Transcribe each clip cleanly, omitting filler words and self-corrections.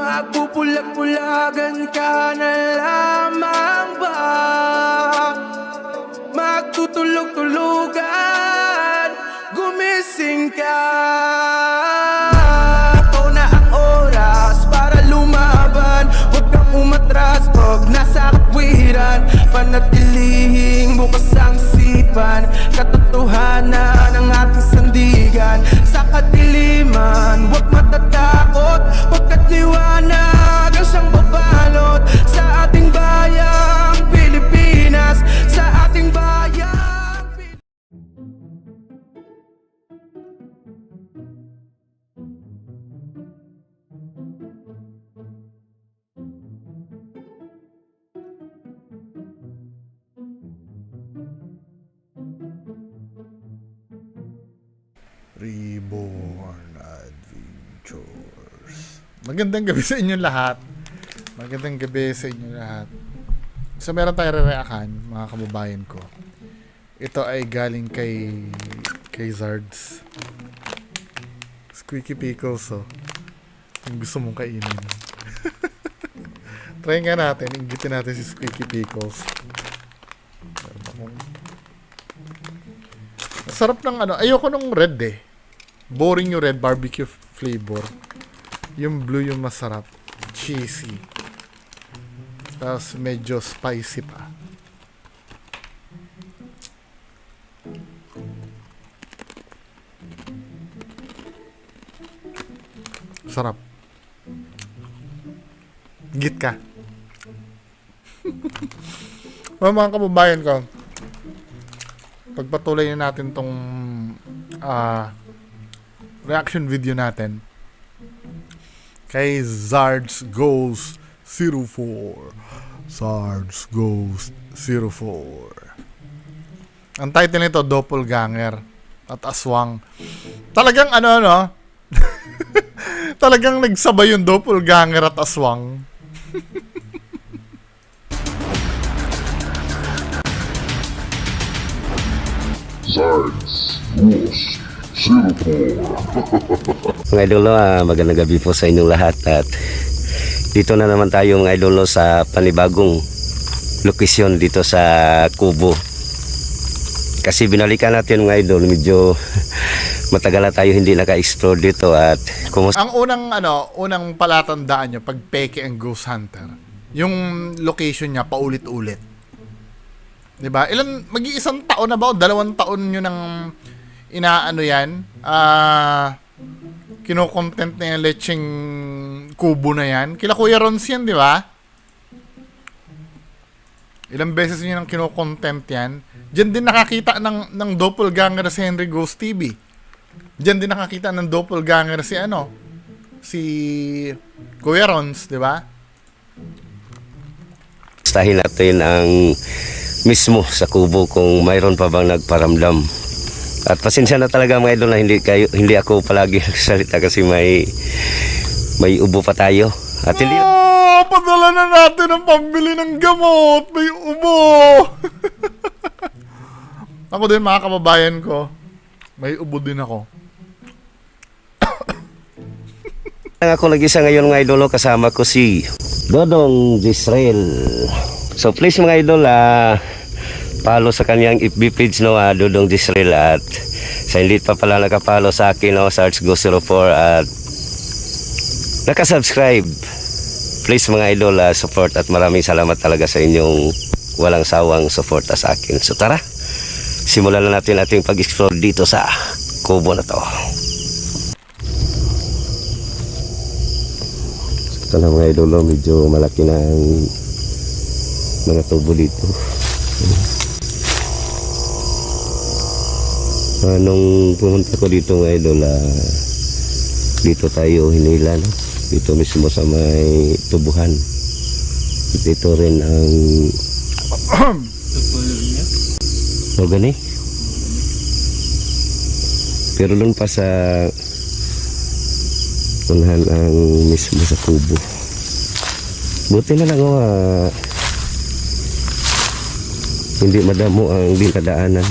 Magpupulag-pulagan ka na lamang ba? Magtutulog-tulugan, gumising ka. Ito na ang oras para lumaban. Huwag kang umatras pag nasa katwiran. Panatilihing bukas ang isipan. Katotohanan ang ating sandigan. Sa kadiliman, huwag matatakot. Pagkat liwanag ang siyang babalot sa ating bayang Pilipinas. Sa ating bayang Reborn Adventures. Magandang gabi sa inyo lahat. Magandang gabi sa inyo lahat. So meron tayong re-reaction, mga kababayan ko. Ito ay galing kay Zards. Squeaky Pickles, oh. Kung gusto mong kainin. Try nga natin, inggitin natin si Squeaky Pickles. Sarap ng ano, ayoko nung red eh. Boring yung red, barbecue flavor. Yung blue yung masarap. Cheesy. Tapos medyo spicy pa. Sarap. Git ka. Mga kababayan ko, pagpatuloy na natin tong reaction video natin kay Zards Goes 04. Zards Goes 04. Ang title nito, Doppelganger at Aswang. Talagang ano talagang nagsabay yung Doppelganger at Aswang. Zards Goes 04. Mga idolo, magandang gabi po sa inyong lahat at dito na naman tayo mga idolo sa panibagong lokasyon dito sa Kubo. Kasi binalikan natin mga idol, medyo matagal na tayo hindi naka-explore dito at ang unang palatandaan nyo pag peke ang Ghost Hunter, yung location niya paulit-ulit. 'Di ba? Mag-iisang taon na ba o 2 taon nyo nang inaano yan? Kino-content na yung lecheng kubo na yan. Kila Kuya Rons yan, di ba? Ilang beses nyo nang kino-content yan. Diyan din nakakita ng doppelganger si Henry Ghost TV. Diyan din nakakita ng doppelganger si Kuya Rons, di ba? stahin natin ang mismo sa kubo kung mayroon pa bang nagparamdam. At pasensya na talaga mga idol na hindi ako palagi nagsalita kasi may ubo pa tayo. At hindi padala na natin ang pambili ng gamot. May ubo. Ako din mga kababayan ko. May ubo din ako. Ako nag-isa ngayon mga idol, kasama ko si Dodong Israel. So please mga idol, follow sa kanyang FB page Dodong Israel, at sa hindi pa pala nakapollow sa akin Zards Goes 04 at nakasubscribe, please mga idol, support at maraming salamat talaga sa inyong walang sawang suporta sa akin. So tara, simulan na natin ating pag-explore dito sa kubo na to. Ito na mga idol, medyo malaki na ang mga tubo dito. Nung pumunta ko dito mga idol, dito tayo hinila, no? Dito mismo sa may tubuhan. Dito rin ang o gani. Pero doon pa sa unahan ang mismo sa kubo. Buti na lang hindi madamo ang dinadaanan.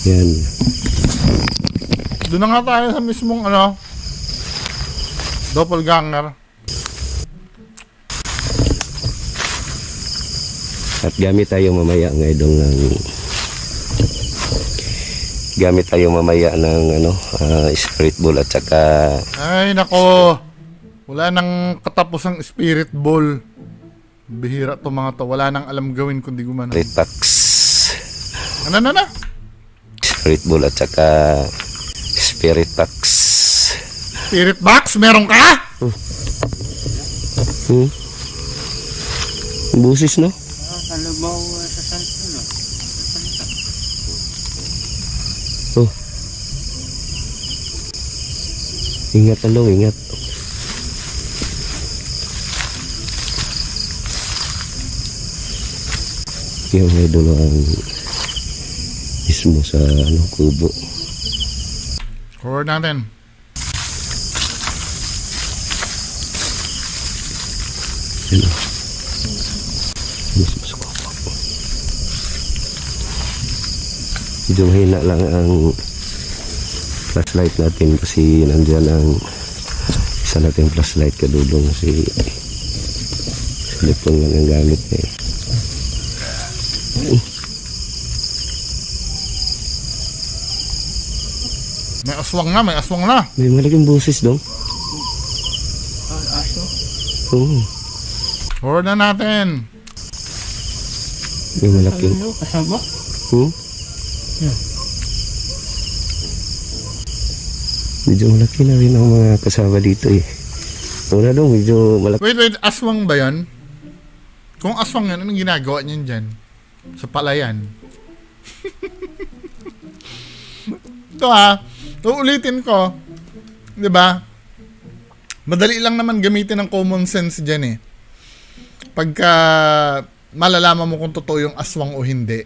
Yan. Doon na nga tayo sa mismong ano, doppelganger. At gamit tayo mamaya ng idol ng spirit ball at saka Ay nako, wala nang katapusang spirit ball. Bihira to mga to, wala nang alam gawin kundi gumano. spirit box. Ano na? Spirit ball at saka spirit box. Spirit box, meron ka? Busis, no? Oh. Ingat talong, ingat. Yung idol ang mismo sa kubo. Forward natin. Yun o. Mismo sa kubo. Medyo mahina lang ang flashlight natin kasi nandyan ang isa natin flashlight kadulong si cellphone lang ang gamit eh. May aswang na. May malaking boses dong. Oo. Forward na natin. May malaking. Kasama? Medyo malaki na rin ang mga kasama dito eh. Una dong, medyo malaki. Wait, aswang ba yan? Kung aswang yan, anong ginagawa niyan dyan? Sa palayan. Ito uulitin ko. 'Di ba? Madali lang naman gamitin ng common sense dyan eh. Pagka malalaman mo kung totoo yung aswang o hindi.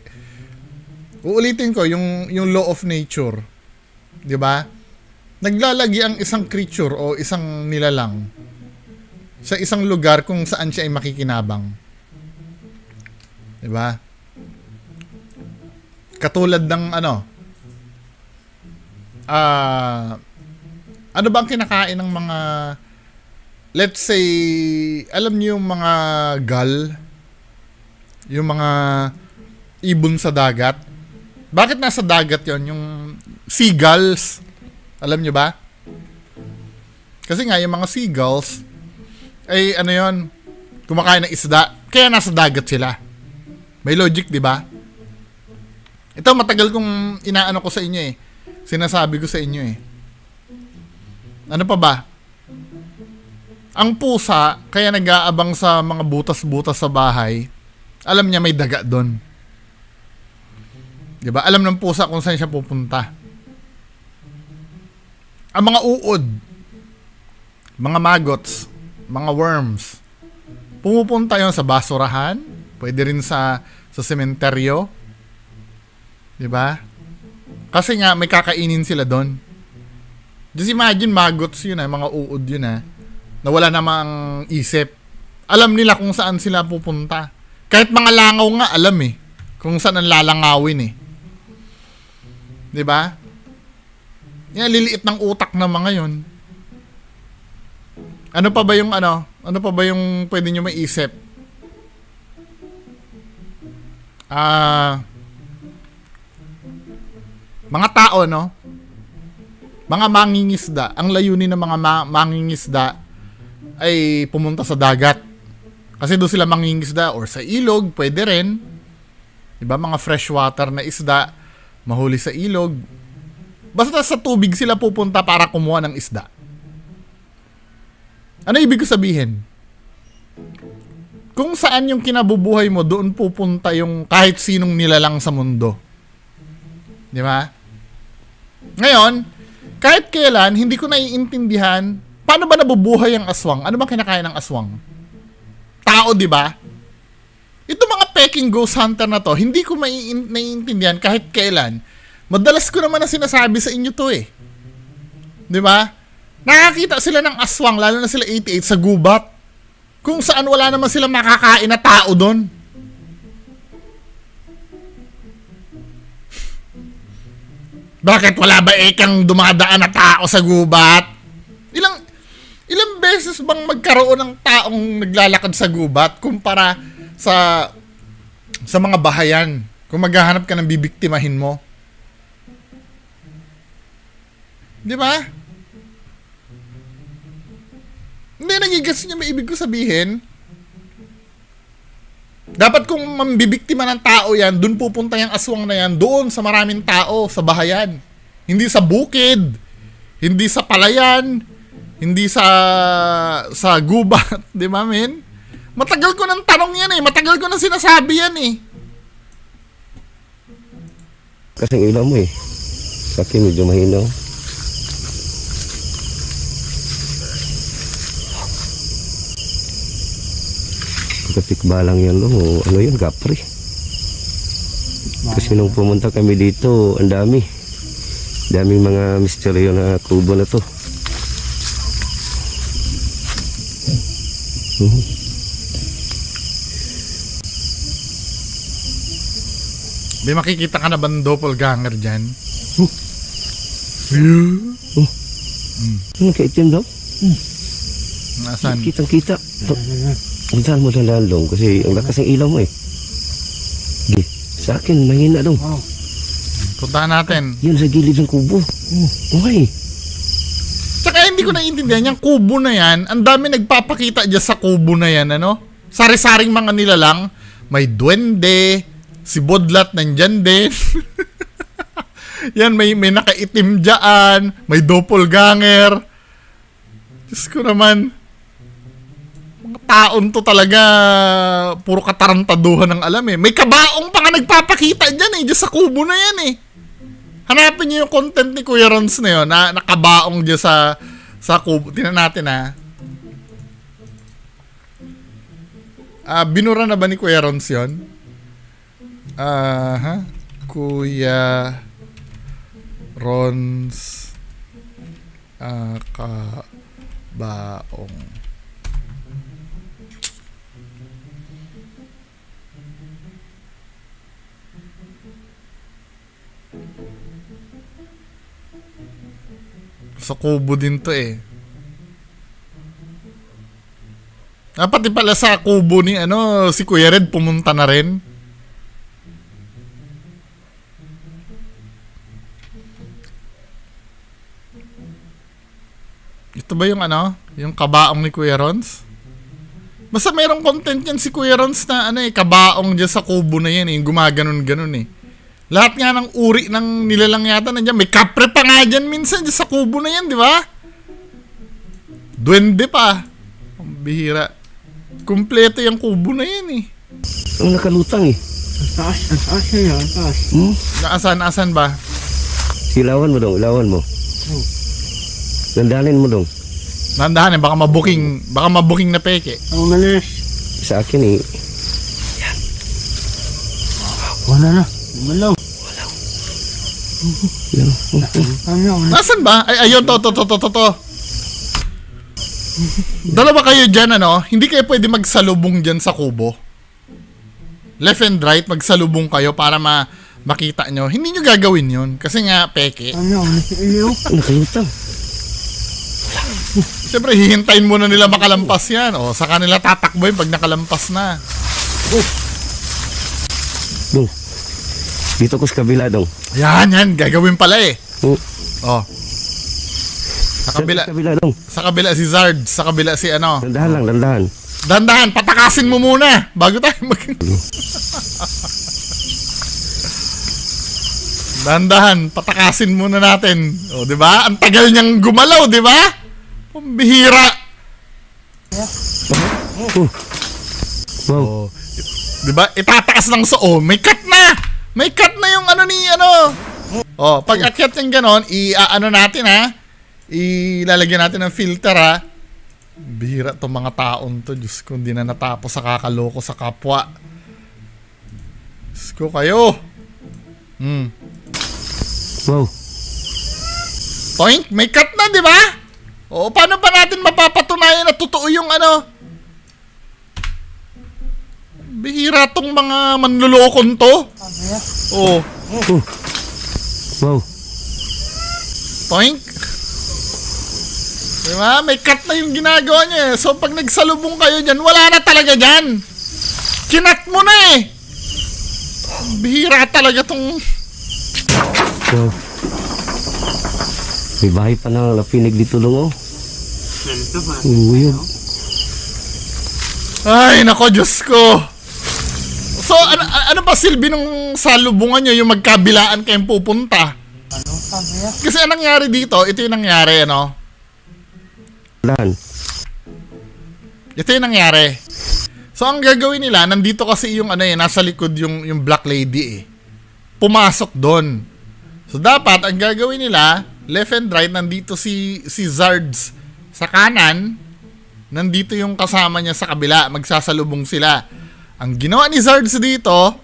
Uulitin ko yung law of nature. 'Di ba? Naglalagi ang isang creature o isang nilalang sa isang lugar kung saan siya ay makikinabang. 'Di ba? Katulad ng ano bang kinakain ng mga, let's say, alam niyo yung mga gull, yung mga ibon sa dagat. Bakit nasa dagat yon? Yung seagulls, alam niyo ba? Kasi nga yung mga seagulls ay yon, kumakain ng isda, kaya nasa dagat sila. May logic, di ba? Ito matagal kong inaano ko sa inyo eh. Sinasabi ko sa inyo eh. Ano pa ba? Ang pusa, kaya nag-aabang sa mga butas-butas sa bahay, alam niya may daga doon. Diba? Alam ng pusa kung saan siya pupunta. Ang mga uod, mga maggots, mga worms, pumupunta yon sa basurahan, pwede rin sa sementeryo. Diba? Kasi nga, may kakainin sila doon. Just imagine, maggots yun mga uod yun na wala namang isip. Alam nila kung saan sila pupunta. Kahit mga langaw nga, alam eh. Kung saan ang lalangawin eh. Diba? Yan, liliit ng utak ng mga yun. Ano pa ba yung pwede nyo maisip? Mga tao, no? Mga mangingisda. Ang layunin ng mga mangingisda ay pumunta sa dagat. Kasi doon sila mangingisda or sa ilog, pwede rin. Diba? Mga freshwater na isda, mahuli sa ilog. Basta sa tubig sila pupunta para kumuha ng isda. Ano ibig ko sabihin? Kung saan yung kinabubuhay mo, doon pupunta yung kahit sinong nilalang sa mundo. Di ba? Ngayon, kahit kailan, hindi ko naiintindihan paano ba nabubuhay ang aswang? Ano ba kinakain ng aswang? Tao, di ba? Ito mga peking ghost hunter na to, hindi ko naiintindihan kahit kailan. Madalas ko naman na sinasabi sa inyo to eh. Di ba? Nakakita sila ng aswang, lalo na sila 88 sa gubat. Kung saan wala naman sila makakain na tao doon. Bakit wala ba ekang dumadaan na tao sa gubat? Ilang beses bang magkaroon ng taong naglalakad sa gubat kumpara sa mga bahayan? Kung maghahanap ka ng bibiktimahin mo. Di ba? Hindi, nagigas niyo may ibig ko sabihin. Dapat kung mambibiktima ng tao yan, dun pupunta yung aswang na yan, doon sa maraming tao, sa bahayan. Hindi sa bukid, hindi sa palayan, hindi sa gubat, di ba, men? Matagal ko nang tanong yan eh, matagal ko nang sinasabi yan eh. Kasing ilaw mo eh. Sa akin medyo mahinaw. Katikbalang yan lo. Ano yun? Kapre. Kasi nung pumunta kami dito, ang dami. Daming mga misteryo na kubo na to. May makikita ka na ba ng doppelganger dyan? Ano kaitim daw? Nasaan? Kitang-kita. Saan mo dalaan dong? Kasi ang lakas ng ilaw mo eh. Di, sa akin, mahina dong. Puntahan natin. Yun sa gilid ng kubo. Okay. Tsaka hindi ko naiintindihan, yung kubo na yan, ang dami nagpapakita dyan sa kubo na yan, ano? Sari-saring mga nilalang, may duwende, si Bodlat nandyan din. Yan, may nakaitim dyan, may doppelganger. Diyos ko naman, mga taon to talaga, puro katarantaduhan ng alam eh. May kabaong pa nga nagpapakita dyan eh, dyan sa kubo na yan eh. Hanapin niyo yung content ni Kuya Rons na yun, na nakabaong dyan sa kubo. Tingnan natin ha. Binura na ba ni Kuya Rons yun? Kuya Rons kabaong. Sa kubo din to eh. Pati pala sa kubo ni si Kuya Red pumunta na rin. Ito ba yung yung kabaong ni Kuya Rons? Basta mayroong content yan si Kuya Rons na kabaong dyan sa kubo na yan eh, gumaganon-ganon eh. Lahat nga ng uri ng nilalang yata nandiyan. May kapre pa nga dyan minsan dyan sa kubo na yan, di ba? Duwende pa. Ang bihira. Kumpleto yung kubo na yan eh. Ang nakalutang eh. Ang taas na yan, ang taas. Naasan ba? Ilawan mo dong, ilawan mo. Nandalin mo dong. Nandahan baka mabuking na peke. Ang manas. Sa akin eh. Wala na. Malaw. Nasaan ba? Ay, ayun, to. Dalawa kayo dyan, hindi kayo pwede magsalubong dyan sa kubo. Left and right, magsalubong kayo para makita nyo. Hindi nyo gagawin yun. Kasi nga, peke. Nakalutang. Siyempre, hihintayin muna nila makalampas yan. O, sa kanila tatakbo yun pag nakalampas na. Dong. Dito ko sa kabila dong. Yan. Gagawin pala eh. O. Sa kabila dong. Sa kabila si Zard. Sa kabila si Dandahan lang, dandahan. Dandahan, patakasin mo muna bago tayo Dandahan, patakasin muna natin. O, di ba? Ang tagal niyang gumalaw, di ba? Pambihira. Wow. O, di ba? Itataas ng may cut na. May cut na yung O, pag akyat yung ganon, natin ha. Ilalagyan natin ng filter ha. Bihira tong mga taon to. Diyos ko, hindi na natapos sa kakaloko sa kapwa. Diyos ko kayo. Wow. Point, may cut na, di ba? O, paano pa natin mapapatunayan na totoo yung Bihira tong mga manlulokon to. O. Wow. Toink. Diba? May cut na yung ginagawa niya eh. So pag nagsalubong kayo dyan, wala na talaga dyan. Kinat mo na eh. Bihira talaga tong... Wow. May bahay pa na lapinig dito lang oh. Ganito ba? Uyog. Ay, nako, Diyos ko. So, ano ba silbi nung salubungan nyo yung magkabilaan kayong pupunta? Ano sabi niya? Kasi anong nangyari dito, ito yung nangyari, ano? Lan. Ito yung nangyari. So, ang gagawin nila, nandito kasi yung ano eh, nasa likod yung black lady eh. Pumasok doon. So, dapat, ang gagawin nila, left and right, nandito si Zards sa kanan, nandito yung kasama niya sa kabila, magsasalubong sila. Ang ginawa ni Zards dito,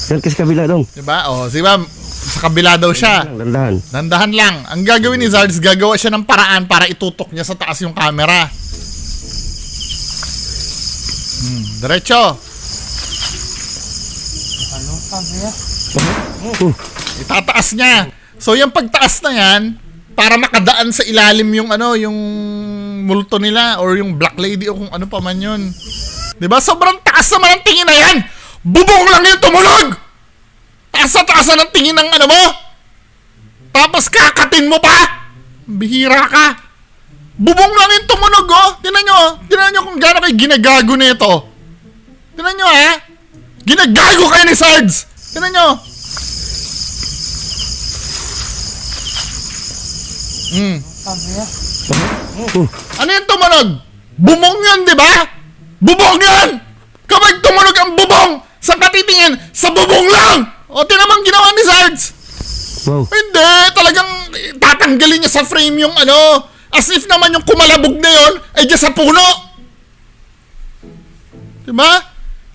Yan kasi kabila dong. diba? O, diba? Sa kabila daw siya. Dandahan. Dandahan lang. Ang gagawin ni Zards, gagawa siya ng paraan para itutok niya sa taas yung camera. Diretso. Ano sabi niya? Itataas niya. So, yung pagtaas na yan, para makadaan sa ilalim yung ano, yung multo nila or yung black lady o kung ano pa man yun. Diba? Sobrang taas naman ang tingin na yan. Bubong lang yung tumulog. Taas na ng tingin ng ano mo. Tapos kakatin mo pa. Bihira ka. Bubong lang yung tumunog, oh. Tingnan nyo kung gaano kayo ginagago nito. Tingnan nyo, ha. Ginagago kayo ni Sards. Tingnan nyo. Sabi niya? Ano yung tumunog? Bubong yun, di ba? Bubong yun! Kapag tumunog ang bubong, sa katitingin, sa bubong lang! O, tinamang ginawa ni Sards. Wow. Hindi, talagang tatanggalin niya sa frame yung ano, as if naman yung kumalabog na yun, ay dyan sa puno. Diba?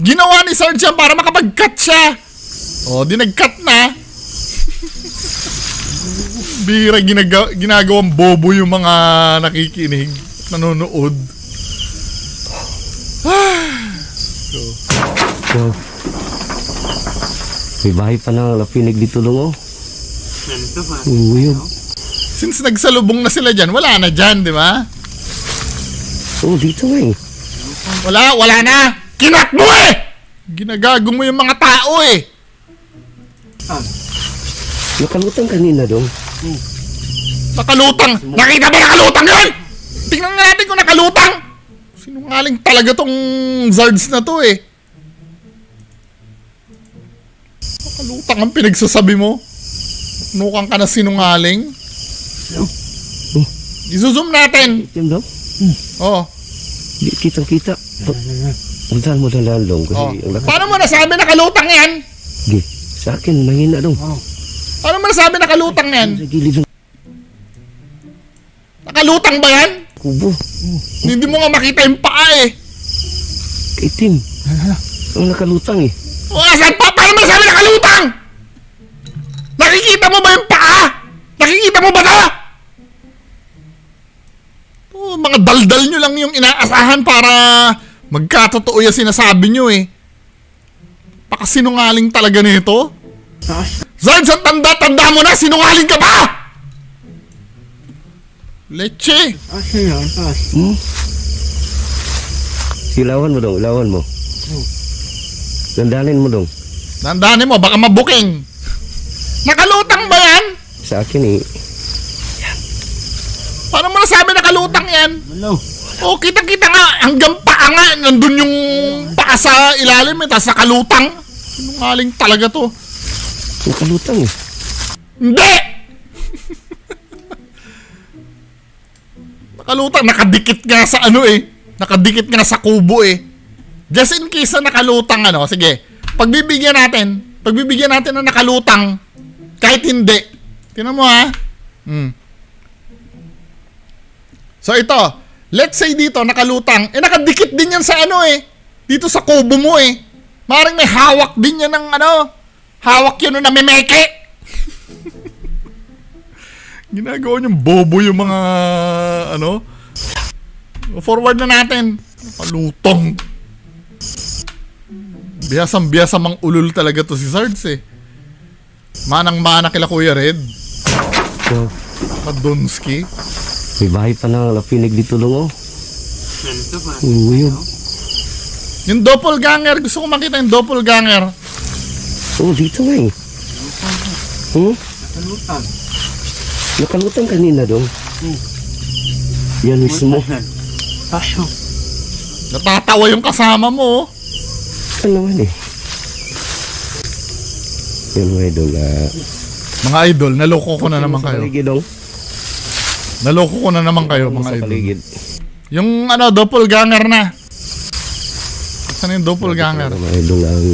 Ginawa ni Sarge yan para makapag-cut siya. O, di nag-cut na. Bira, ginagawang bobo yung mga nakikinig, nanonood. Wow. May bahay pa na lapinig dito lang oh. Ganito ba? Uyog. Since nagsalubong na sila dyan, wala na dyan, di ba? Oh, dito nga eh. Wala na. Kinat mo eh! Ginagago mo yung mga tao eh. Nakalutang kanina dong. Nakalutang. Nakita ba nakalutang yun? Tingnan nga natin kung nakalutang. Sinungaling talaga tong Zards na to eh. Nakalutang ang pinagsasabi mo. Nukang ka na sinungaling. I-zoom natin. Yan daw. Oh. Di kitang-kita. Magdaan mo dahan dong kasi Oh. ang lakas. Paano mo nasabi nakalutang yan? Di. Sa akin, mahina dong. Paano mo nasabi nakalutang yan? Sa gilid ng Nakalutang ba yan? kubo. Hindi mo nga makita yung paa eh. Itim. Ang nakalutang eh. O asan pa? Paano mo nasabi nakalutang? Nakikita mo ba yung paa? Nakikita mo ba na? Oh, mga daldal nyo lang yung inaasahan para magkatotoo yung sinasabi nyo eh. Pakasinungaling talaga nito. Zards, ang tanda-tanda mo na, sinungaling ka ba? Leche. Asa yan? Taas. Ilawan mo dong, ilawan mo. Dandanin mo dong. Dandanin mo, baka mabuking. Nakalutang ba yan? Sa akin eh. Paano mo nasabi nakalutang yan? Malaw. O, kitang-kita nga, hanggang paa nga, nandun yung paa sa ilalim eh, tapos nakalutang. Sinungaling talaga to. Nakalutang eh. Hindi! Nakalutang, nakadikit nga sa ano eh. Nakadikit nga sa kubo eh. Just in case na nakalutang ano, sige. Pagbibigyan natin na nakalutang, kahit hindi. Tingnan mo ha. So ito, let's say dito, nakalutang, nakadikit din yan sa ano eh. Dito sa kubo mo eh. Maring may hawak din yan ng ano, hawak yun na memeke. Ginagawa niyong bobo yung mga ano. Forward na natin. Nakalutang. Biyasang-biyasa mang ulul talaga to si Sards eh. Manang-mana kila Kuya Red. Wow. Padonski. May bahay pa na napinig dito lang oh. Ganito pa. Uyog. Yung doppelganger, gusto ko makita yung doppelganger. Oh, dito nga eh. Hmm? Nakalutan. Nakalutan kanina dong. Yan mismo. Pasyo. Natatawa yung kasama mo. Ano naman eh. Yan mga idol. Mga idol, naloko ko na naman Sa kayo. paligid dong. Naloko ko na naman kayo, mga Sa idol. paligid. Yung doppelganger na. Saan yung doppelganger? Mga idol ang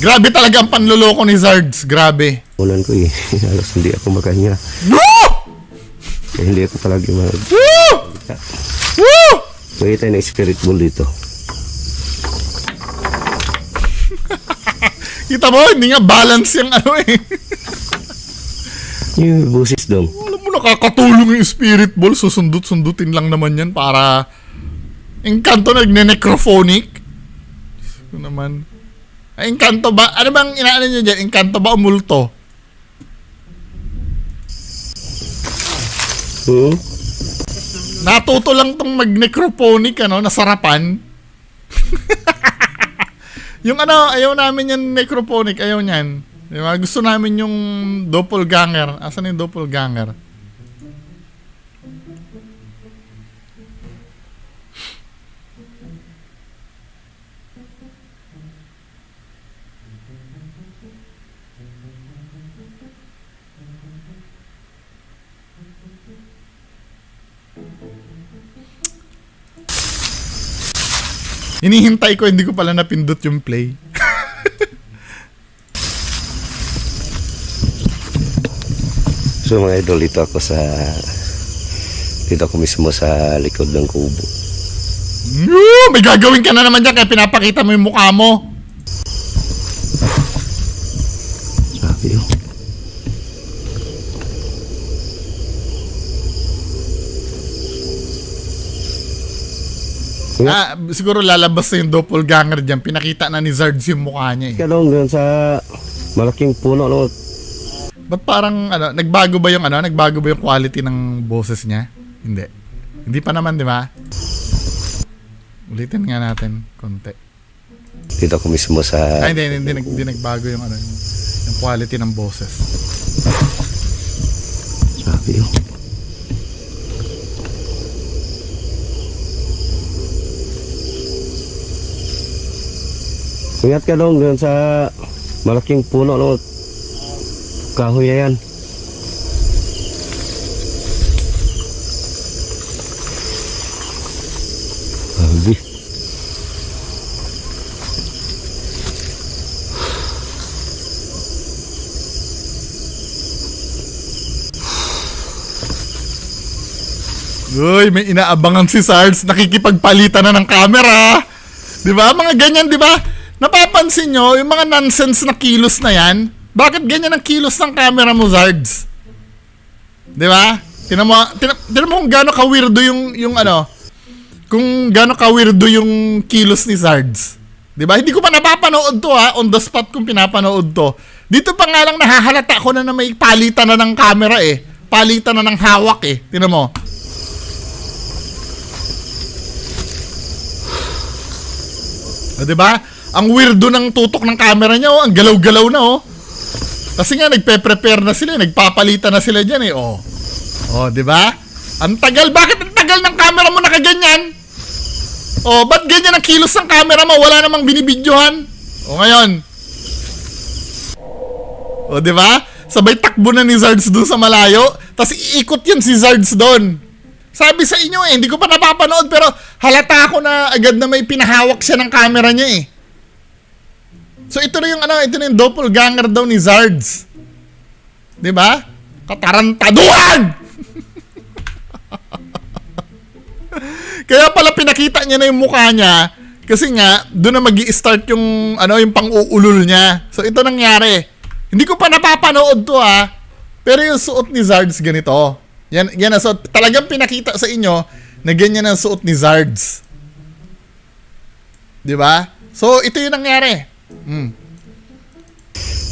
Grabe talaga ang panloloko ni Zards. Grabe. ulan ko eh. Halos hindi ako makanya. No! Kaya hindi ako palagi Woo! Woo! May tayo ng spirit ball dito. Kita mo, hindi nga balance yung eh. Yung busis dong. Alam mo, nakakatulong yung spirit ball. Susundut-sundutin lang naman yan para Encanto nagne-necrophonic. Ito naman. Ay, Encanto ba? Ano bang inaano nyo dyan? Encanto ba o multo? Hmm? Natuto lang tong mag-necrophonic, nasarapan. Yung ayaw namin yung necrophonic, ayaw niyan. Diba? Gusto namin yung doppelganger. Asan yung doppelganger? Hinihintay ko, hindi ko pala napindot yung play. So mga idol, dito ako mismo sa likod ng kubo. May gagawin ka na naman dyan kaya pinapakita mo yung mukha mo. Sabi yun. Siguro lalabas na yung doppelganger dyan. Pinakita na ni Zards yung mukha niya eh. Kalong doon sa malaking puno. No? Ba't parang nagbago ba yung quality ng boses niya? Hindi. Hindi pa naman, di ba? Ulitin nga natin konti. Dito ako mismo sa... Ay, hindi nagbago yung yung quality ng boses. Sabi yun. Ingat ka dong doon sa malaking puno. No? Kahoy na yan. Sabi. Uy, may inaabangan si Sards. Nakikipagpalitan na ng camera. Di ba? Mga ganyan, di ba? Napapansin nyo, yung mga nonsense na kilos na yan, bakit ganyan ang kilos ng camera mo, Zards? Di ba? Tinan mo kung gaano ka-weirdo kung gaano ka-weirdo yung kilos ni Zards. Di ba? Hindi ko pa napapanood to on the spot kung pinapanood to. Dito pa nga lang nahahalata ko na may palitan na ng camera Palitan na ng hawak Tinan mo. Di ba? Ang weirdo ng tutok ng camera niya, ang galaw-galaw na Kasi nga nagpe-prepare na sila, nagpapalitan na sila diyan di ba? Ang tagal, bakit ang tagal ng camera mo nakaganyan? Ba't ganyan ang kilos ng camera mo? Wala namang binibidyohan. Ngayon. Di ba? Sabay takbo na ni Zards doon sa malayo, tapos iikot yan si Zards doon. Sabi sa inyo hindi ko pa napapanood pero halata ako na agad na may pinahawak siya ng camera niya So ito na yung doppelganger daw ni Zards. 'Di ba? Katarantaduhan! Kaya pala pinakita niya na yung mukha niya kasi nga doon na magi-start yung yung pang-uulol niya. So ito nangyari. Hindi ko pa napapanood to pero yung suot ni Zards ganito. Yan so talagang pinakita sa inyo na ganyan ang suot ni Zards. 'Di ba? So ito yung nangyari.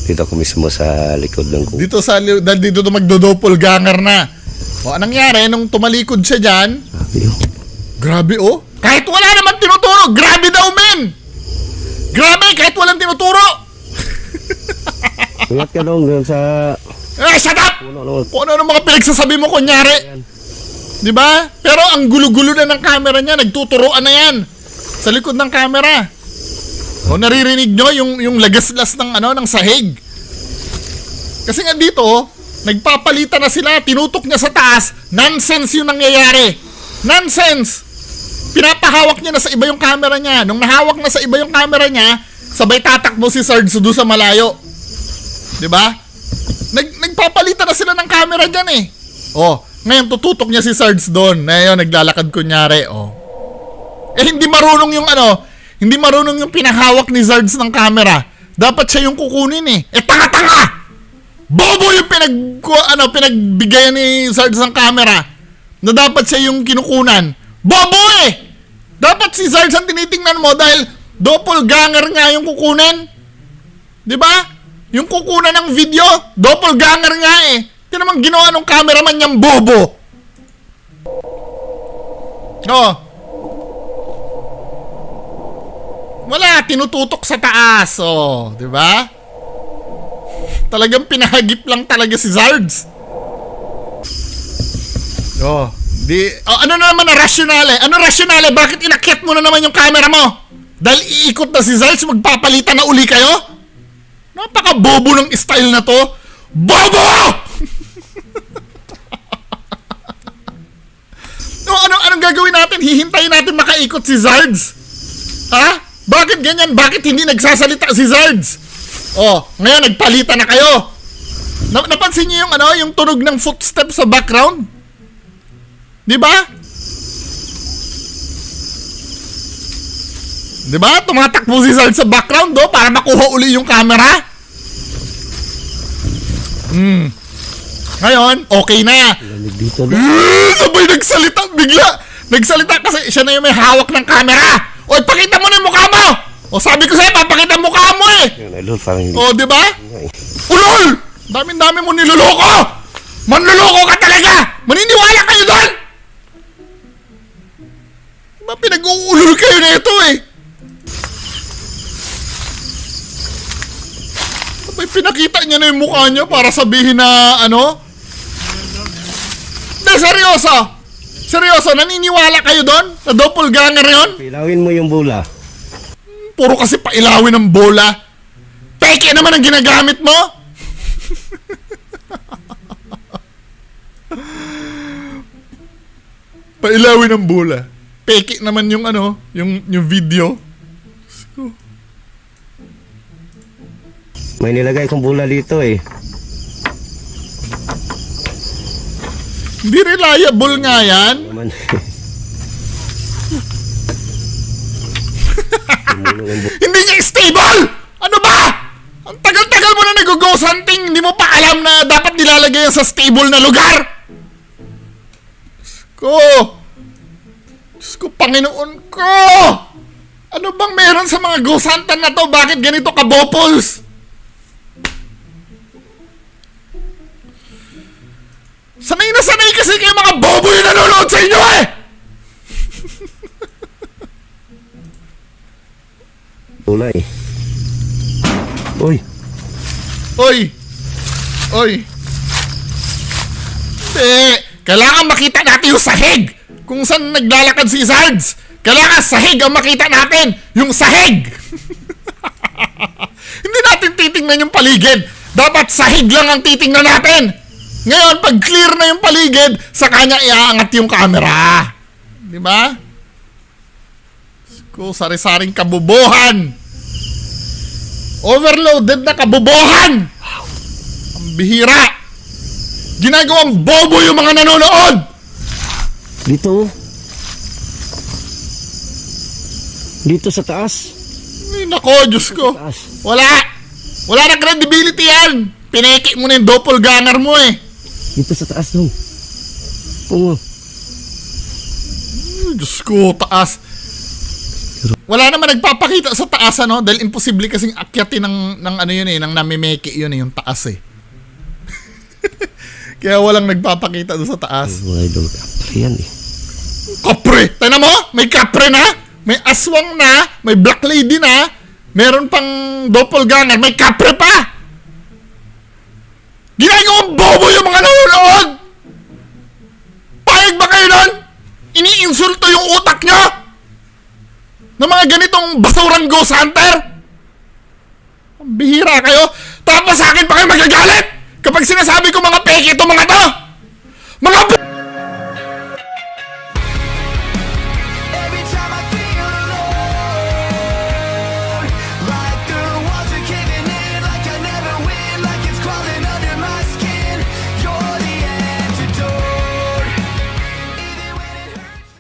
Dito ako mismo sa likod ng kubo. Dito magdo-doppelganger na. O, anong nangyari nung tumalikod siya dyan? Grabe oh. Grabe, oh. Kahit wala naman tinuturo, grabe daw, men! Grabe, kahit walang tinuturo! Ingat ka dong dun sa... Shut up! Puno. Kung ano mga pinagsasabi mo, kunyari. Di ba? Pero ang gulo-gulo na ng camera niya, nagtuturoan na yan. Sa likod ng camera. O, naririnig nyo yung lagaslas ng, ng sahig. Kasi nga dito, nagpapalitan na sila, tinutok niya sa taas, nonsense yung nangyayari. Nonsense! Pinapahawak niya na sa iba yung camera niya. Nung nahawak na sa iba yung camera niya, sabay tatakbo si Sarge doon sa malayo. Diba? Nagpapalitan na sila ng camera dyan eh. Oh, ngayon tututok niya si Sarge doon. Ngayon naglalakad kunyari. Oh. Eh hindi marunong yung hindi marunong yung pinahawak ni Sarge ng camera. Dapat siya yung kukunin eh. Eh tanga-tanga! Bobo yung pinagbigayan ni Sarge ng camera. Na dapat siya yung kinukunan. Bobo eh! Dapat si Sarge ang tinitingnan mo dahil doppelganger nga yung kukunin. Diba? Yung kukunan ng video, doppelganger nga eh. Ito naman ginawa ng cameraman niyang bobo. Oh. Wala, tinututok sa taas. Oh, diba? Talagang pinahagip lang talaga si Sarge. Oh. Ano na naman na rasyonale? Ano rasyonale? Bakit inakyat mo na naman yung camera mo? Dahil iikot na si Sarge, magpapalitan na uli kayo? Napaka-bobo ng style na to. Bobo! Anong gagawin natin? Hihintayin natin makaikot si Sarge? Ha? Bakit ganyan? Bakit hindi nagsasalita si Sarge? Oh, ngayon nagpalitan na kayo. Napansin niyo yung tunog ng footsteps sa background? Di ba? Di ba? Tumatakbo si Sarge sa background para makuha uli yung camera. Ngayon, okay na. Dito na. Sabay nagsalita bigla. Nagsalita kasi siya na yung may hawak ng camera. O, ipakita mo na yung mukha mo. O, sabi ko sa'yo, papakita ang mukha mo eh. Yan, idol, parang hindi. O, di ba? Ulol! Dami-dami mo niloloko! Manloloko ka talaga! Maniniwala kayo doon! Diba pinag-uulol kayo na ito eh? Sabay pinakita niya na yung mukha niya para sabihin na Hindi, seryoso! Seryoso, naniniwala kayo doon? Na doppelganger yun? Pilawin mo yung bola. Puro kasi pailawin ng bola. Peke naman ang ginagamit mo. Pailawin ng bola. Peke naman yung yung video. May nilagay kong bola dito eh. Hindi reliable nga yan. Naman. Hindi niya stable! Ano ba? Ang tagal-tagal mo na nag-ghost hunting, hindi mo pa alam na dapat nilalagay yan sa stable na lugar! Diyos ko, Panginoon ko! Ano bang meron sa mga ghost hunter na to? Bakit ganito ka-bopols? Sanay na sanay kasi kayo mga bobo yung nanonood sa inyo eh! Bola eh. Uy. Hindi. Kailangan makita natin yung sahig. Kung saan naglalakad si Sarge. Kailangan sahig ang makita natin. Yung sahig. Hindi natin titingnan yung paligid. Dapat sahig lang ang titingnan natin. Ngayon, pag clear na yung paligid, sa kanya iaangat yung camera. Di ba? Ko, sari-saring kabubuhan. Overloaded na kabubuhan. Ang bihira. Ginagawang bobo yung mga nanonood. Dito. Dito sa taas. Ay, nako, Diyos ko. Taas. Wala na credibility yan. Pineke mo na yung doppelganger mo eh. Dito sa taas dong. Oo. Ay, Diyos ko, taas. Wala naman nagpapakita sa taas dahil imposible kasing akyatin ng yun eh, ng namimeke yun eh, yung taas eh. Kaya walang nagpapakita doon sa taas. Mga idol, kapre yan eh. Kapre! Tignan mo! May kapre na! May aswang na! May black lady na! Meron pang doppelganger! May kapre pa! Ginagawang bobo yung mga nanonood! Payag ba kayo nun? Iniinsulto yung utak nyo! Ng mga ganitong basurang ghost hunter! Ang bihira kayo! Tapos sa akin pa kayo magagalit! Kapag sinasabi ko mga peke itong mga to! Mga